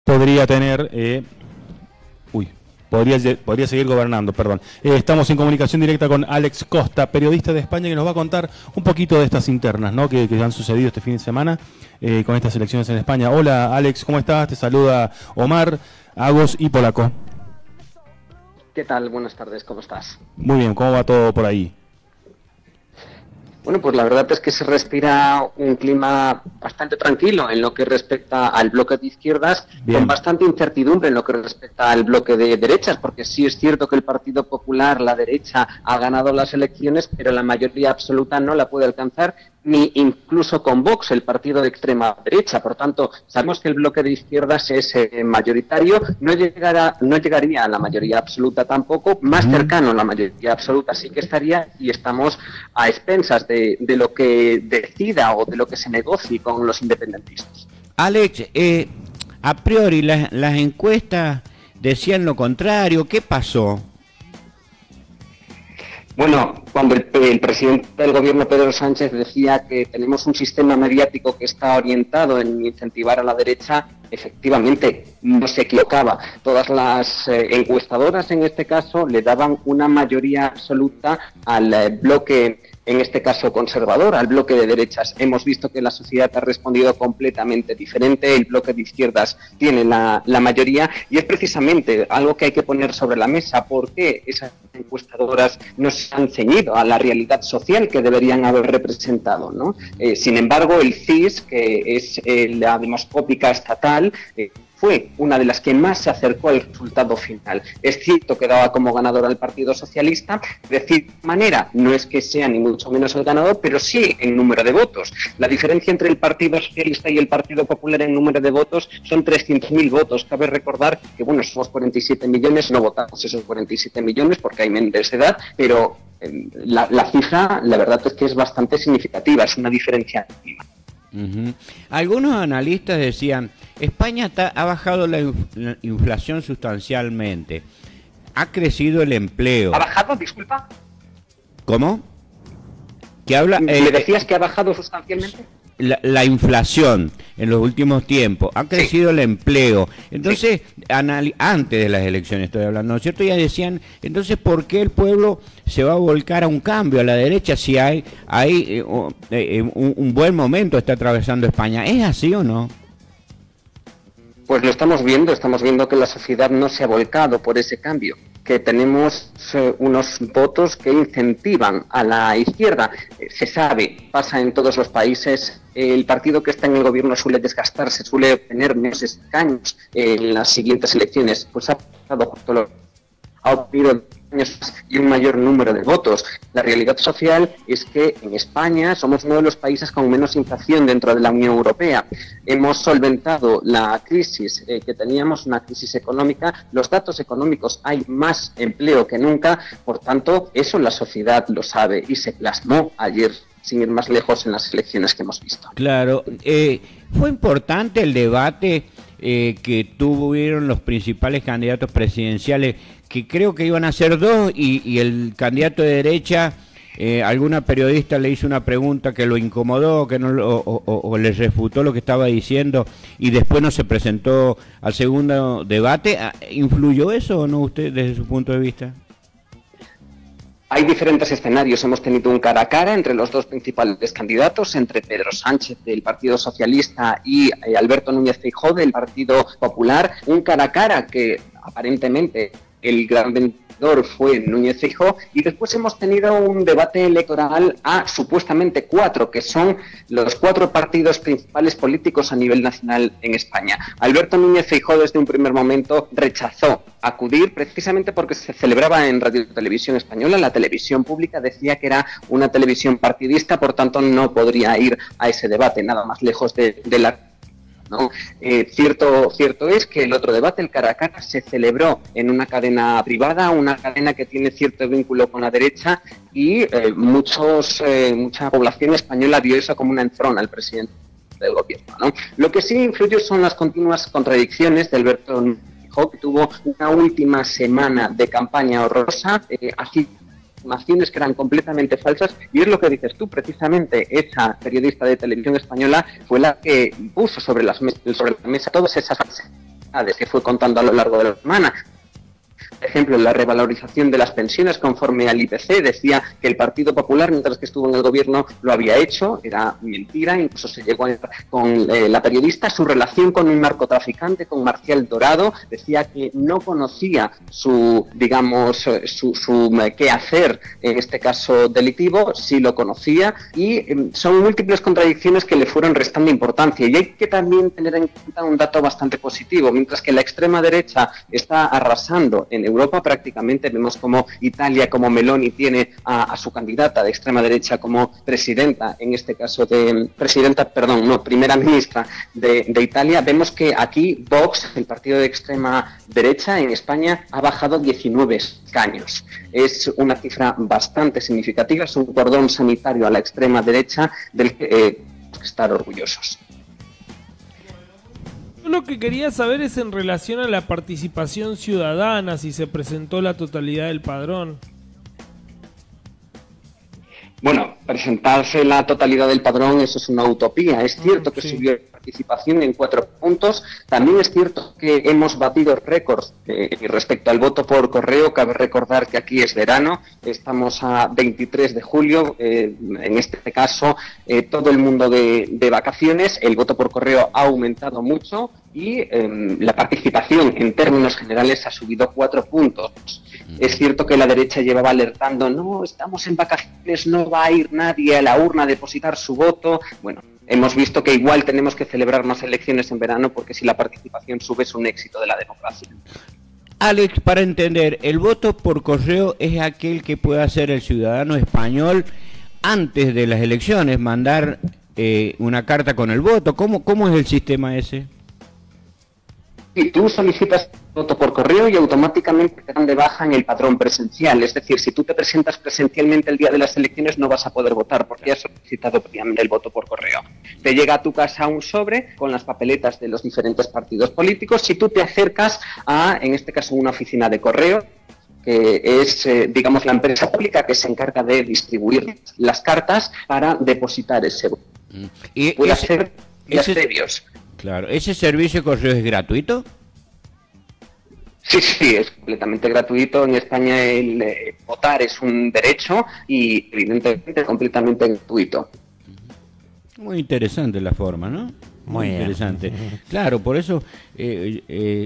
podría tener... podría seguir gobernando, perdón. Estamos en comunicación directa con Alex Costa, periodista de España, que nos va a contar un poquito de estas internas, ¿no?, que han sucedido este fin de semana con estas elecciones en España. Hola, Alex, ¿cómo estás? Te saluda Omar, Agos y Polaco. ¿Qué tal? Buenas tardes, ¿cómo estás? Muy bien, ¿cómo va todo por ahí? Bueno, pues la verdad es que se respira un clima bastante tranquilo en lo que respecta al bloque de izquierdas, bien, con bastante incertidumbre en lo que respecta al bloque de derechas, porque sí es cierto que el Partido Popular, la derecha, ha ganado las elecciones, pero la mayoría absoluta no la puede alcanzar, ni incluso con Vox, el partido de extrema derecha. Por tanto, sabemos que el bloque de izquierdas es mayoritario, no llegaría a la mayoría absoluta tampoco, más cercano a la mayoría absoluta sí que estaría, y estamos a expensas de lo que decida o de lo que se negocie con los independentistas. Alex, a priori las encuestas decían lo contrario. ¿Qué pasó? Bueno, cuando el presidente del gobierno, Pedro Sánchez, decía que tenemos un sistema mediático que está orientado en incentivar a la derecha, efectivamente no se equivocaba. Todas las encuestadoras, en este caso, le daban una mayoría absoluta al bloque, en este caso conservador, al bloque de derechas. Hemos visto que la sociedad ha respondido completamente diferente, el bloque de izquierdas tiene la mayoría, y es precisamente algo que hay que poner sobre la mesa. ¿Por qué esas encuestadoras no se han ceñido a la realidad social que deberían haber representado, ¿no? Sin embargo, el CIS, que es la demoscópica estatal, fue una de las que más se acercó al resultado final. Es cierto que daba como ganador al Partido Socialista, de cierta manera no es que sea ni mucho menos el ganador, pero sí en número de votos. La diferencia entre el Partido Socialista y el Partido Popular en número de votos son 300.000 votos. Cabe recordar que, bueno, somos 47 millones, no votamos esos 47 millones porque hay menores de edad, pero la cifra, la verdad es que es bastante significativa, es una diferencia mínima. Algunos analistas decían, España ha bajado la inflación sustancialmente, ha crecido el empleo. ¿Ha bajado? Disculpa. ¿Cómo? ¿Qué habla? ¿Me decías que ha bajado sustancialmente? La inflación en los últimos tiempos, ha crecido el empleo. Entonces, antes de las elecciones estoy hablando, ¿no es cierto? Ya decían, entonces, ¿por qué el pueblo se va a volcar a un cambio a la derecha si hay un buen momento está atravesando España? ¿Es así o no? Pues lo estamos viendo que la sociedad no se ha volcado por ese cambio, que tenemos unos votos que incentivan a la izquierda. Se sabe, pasa en todos los países, el partido que está en el gobierno suele desgastarse, suele obtener menos escaños en las siguientes elecciones. Pues ha pasado justo lo ha obtenido y un mayor número de votos. La realidad social es que en España somos uno de los países con menos inflación dentro de la Unión Europea. Hemos solventado la crisis que teníamos, una crisis económica. Los datos económicos, hay más empleo que nunca, por tanto, eso la sociedad lo sabe y se plasmó ayer, sin ir más lejos, en las elecciones que hemos visto. Claro, fue importante el debate que tuvieron los principales candidatos presidenciales, que creo que iban a ser dos, y el candidato de derecha, alguna periodista le hizo una pregunta que lo incomodó, que no o le refutó lo que estaba diciendo, y después no se presentó al segundo debate. ¿Influyó eso o no usted desde su punto de vista? Hay diferentes escenarios. Hemos tenido un cara a cara entre los dos principales candidatos, entre Pedro Sánchez del Partido Socialista y Alberto Núñez Feijóo del Partido Popular. Un cara a cara que aparentemente el gran vencedor fue Núñez Feijóo, y después hemos tenido un debate electoral a supuestamente 4, que son los 4 partidos principales políticos a nivel nacional en España. Alberto Núñez Feijóo desde un primer momento rechazó acudir, precisamente porque se celebraba en Radio Televisión Española. La televisión pública decía que era una televisión partidista, por tanto no podría ir a ese debate, nada más lejos de la... ¿no? Cierto es que el otro debate, el cara a cara, se celebró en una cadena privada, una cadena que tiene cierto vínculo con la derecha, y mucha población española vio eso como una entrona al presidente del gobierno, ¿no? Lo que sí influyó son las continuas contradicciones de Alberto Núñez Feijóo, que tuvo una última semana de campaña horrorosa, afirmaciones que eran completamente falsas, y es lo que dices tú, precisamente esa periodista de televisión española fue la que puso sobre la mesa todas esas falsas que fue contando a lo largo de la semana. Por ejemplo, la revalorización de las pensiones conforme al IPC, decía que el Partido Popular, mientras que estuvo en el gobierno, lo había hecho, era mentira, incluso se llegó a con la periodista, su relación con un narcotraficante, con Marcial Dorado, decía que no conocía su, digamos, su quehacer, en este caso delictivo, sí lo conocía, y son múltiples contradicciones que le fueron restando importancia. Y hay que también tener en cuenta un dato bastante positivo, mientras que la extrema derecha está arrasando en Europa, prácticamente vemos como Italia, como Meloni tiene a su candidata de extrema derecha como presidenta, en este caso primera ministra de Italia. Vemos que aquí Vox, el partido de extrema derecha en España, ha bajado 19 escaños. Es una cifra bastante significativa, es un cordón sanitario a la extrema derecha del que tenemos que estar orgullosos. Lo que quería saber es en relación a la participación ciudadana, si se presentó la totalidad del padrón. Bueno, presentarse la totalidad del padrón, eso es una utopía. Es cierto que subió la participación en 4 puntos. También es cierto que hemos batido récords respecto al voto por correo. Cabe recordar que aquí es verano, estamos a 23 de julio. En este caso, todo el mundo de vacaciones. El voto por correo ha aumentado mucho y la participación en términos generales ha subido 4 puntos. Es cierto que la derecha llevaba alertando, no, estamos en vacaciones, no va a ir nadie a la urna a depositar su voto. Bueno, hemos visto que igual tenemos que celebrar más elecciones en verano, porque si la participación sube es un éxito de la democracia. Alex, para entender, el voto por correo es aquel que puede hacer el ciudadano español antes de las elecciones, mandar una carta con el voto. ¿Cómo es el sistema ese? Y tú solicitas voto por correo y automáticamente te dan de baja en el padrón presencial. Es decir, si tú te presentas presencialmente el día de las elecciones no vas a poder votar porque has solicitado previamente el voto por correo. Te llega a tu casa un sobre con las papeletas de los diferentes partidos políticos. Si tú te acercas a, en este caso, una oficina de correo, que es, digamos, la empresa pública que se encarga de distribuir las cartas para depositar ese voto. ¿Y puede hacer días previos? Claro, ¿ese servicio de correo es gratuito? Sí, es completamente gratuito. En España el votar es un derecho y evidentemente completamente gratuito. Muy interesante la forma, ¿no? Muy interesante. Claro, por eso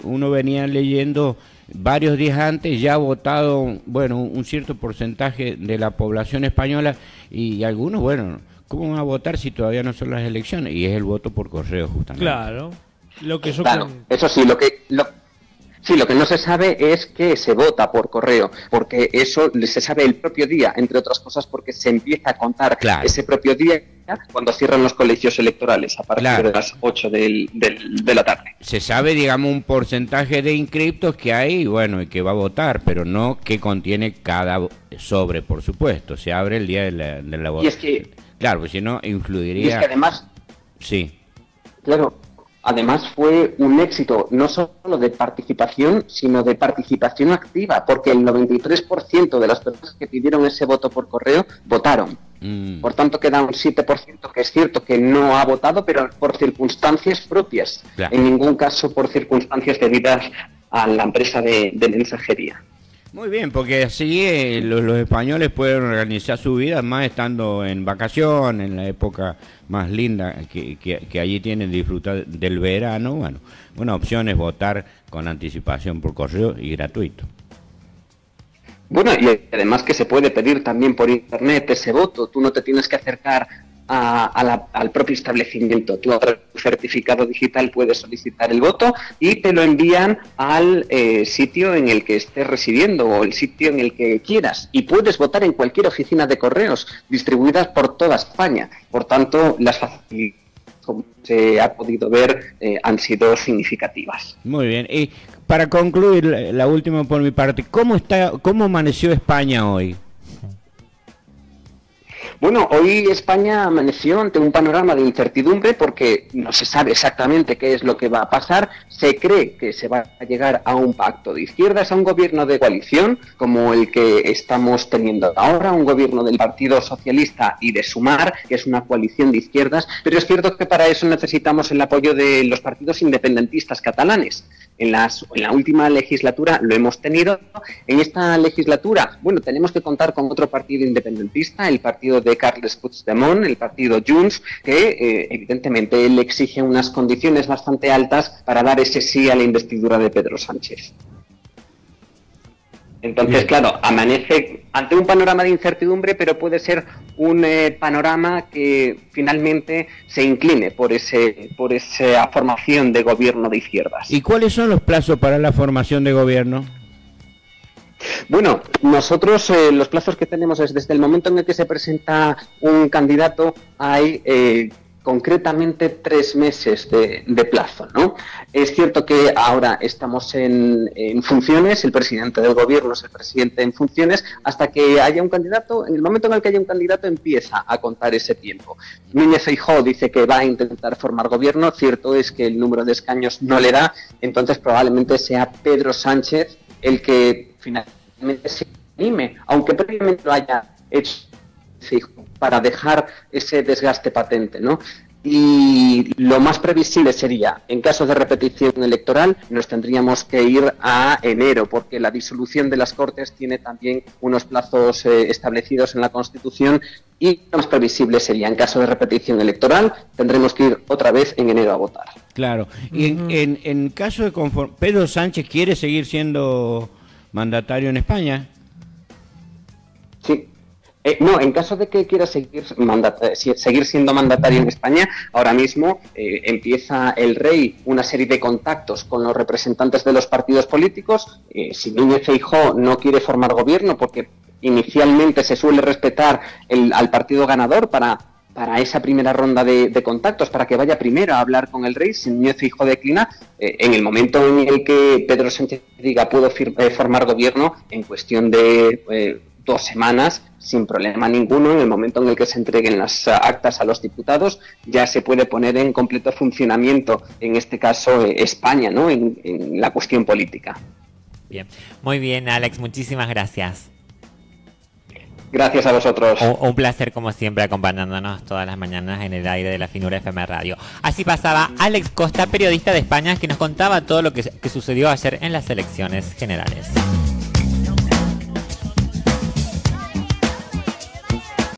uno venía leyendo varios días antes, ya ha votado, bueno, un cierto porcentaje de la población española y algunos, bueno, ¿cómo van a votar si todavía no son las elecciones? Y es el voto por correo, justamente. Claro. Eso sí, lo que no se sabe es que se vota por correo, porque eso se sabe el propio día, entre otras cosas porque se empieza a contar ese propio día cuando cierran los colegios electorales, a partir de las 8 de la tarde. Se sabe, digamos, un porcentaje de inscriptos que hay, bueno, y que va a votar, pero no qué contiene cada sobre, por supuesto. Se abre el día de la votación. Y es que... Claro, pues si no, influiría... Y es que además... Sí. Claro. Además fue un éxito no solo de participación, sino de participación activa, porque el 93% de las personas que pidieron ese voto por correo votaron. Por tanto, queda un 7% que es cierto que no ha votado, pero por circunstancias propias. En ningún caso por circunstancias debidas a la empresa de mensajería. Muy bien, porque así los españoles pueden organizar su vida más estando en vacación, en la época más linda que allí tienen, disfrutar del verano. Bueno, una opción es votar con anticipación por correo y gratuito. Bueno, y además que se puede pedir también por internet ese voto. Tú no te tienes que acercar al propio establecimiento. Tú a través de un certificado digital puedes solicitar el voto y te lo envían al sitio en el que estés residiendo o el sitio en el que quieras, y puedes votar en cualquier oficina de correos distribuidas por toda España. Por tanto, las facilidades, como se ha podido ver, han sido significativas. Muy bien, y para concluir, la última por mi parte, ¿cómo amaneció España hoy? Bueno, hoy España amaneció ante un panorama de incertidumbre porque no se sabe exactamente qué es lo que va a pasar. Se cree que se va a llegar a un pacto de izquierdas, a un gobierno de coalición como el que estamos teniendo ahora, un gobierno del Partido Socialista y de Sumar, que es una coalición de izquierdas, pero es cierto que para eso necesitamos el apoyo de los partidos independentistas catalanes, en la última legislatura lo hemos tenido. En esta legislatura, bueno, tenemos que contar con otro partido independentista, el partido de Carles Puigdemont, el partido Junts, que evidentemente él exige unas condiciones bastante altas para dar ese sí a la investidura de Pedro Sánchez. Entonces, bien, claro, amanece ante un panorama de incertidumbre, pero puede ser un panorama que finalmente se incline por esa formación de gobierno de izquierdas. ¿Y cuáles son los plazos para la formación de gobierno? Bueno, nosotros los plazos que tenemos es desde el momento en el que se presenta un candidato, hay concretamente 3 meses de plazo, ¿no? Es cierto que ahora estamos en funciones, el presidente del gobierno es el presidente en funciones, hasta que haya un candidato, en el momento en el que haya un candidato empieza a contar ese tiempo. Núñez Feijóo dice que va a intentar formar gobierno, cierto es que el número de escaños no le da, entonces probablemente sea Pedro Sánchez el que finalmente se anime, aunque previamente lo haya hecho para dejar ese desgaste patente, ¿no? Y lo más previsible sería, en caso de repetición electoral, nos tendríamos que ir a enero, porque la disolución de las Cortes tiene también unos plazos establecidos en la Constitución, y lo más previsible sería, en caso de repetición electoral, tendremos que ir otra vez en enero a votar. Claro. Y en caso de ¿Pedro Sánchez quiere seguir siendo mandatario en España? Sí. No, en caso de que quiera seguir siendo mandatario en España, ahora mismo empieza el rey una serie de contactos con los representantes de los partidos políticos. Si Núñez Feijóo no quiere formar gobierno, porque inicialmente se suele respetar al partido ganador para esa primera ronda de contactos, para que vaya primero a hablar con el rey, si Núñez Feijóo declina, en el momento en el que Pedro Sánchez diga puedo formar gobierno, en cuestión de 2 semanas, sin problema ninguno, en el momento en el que se entreguen las actas a los diputados, ya se puede poner en completo funcionamiento, en este caso, España, ¿no? En la cuestión política. Bien, muy bien, Alex, muchísimas gracias. Gracias a vosotros. Un placer, como siempre, acompañándonos todas las mañanas en el aire de la Finura FM Radio. Así pasaba Alex Costa, periodista de España, que nos contaba todo lo que sucedió ayer en las elecciones generales.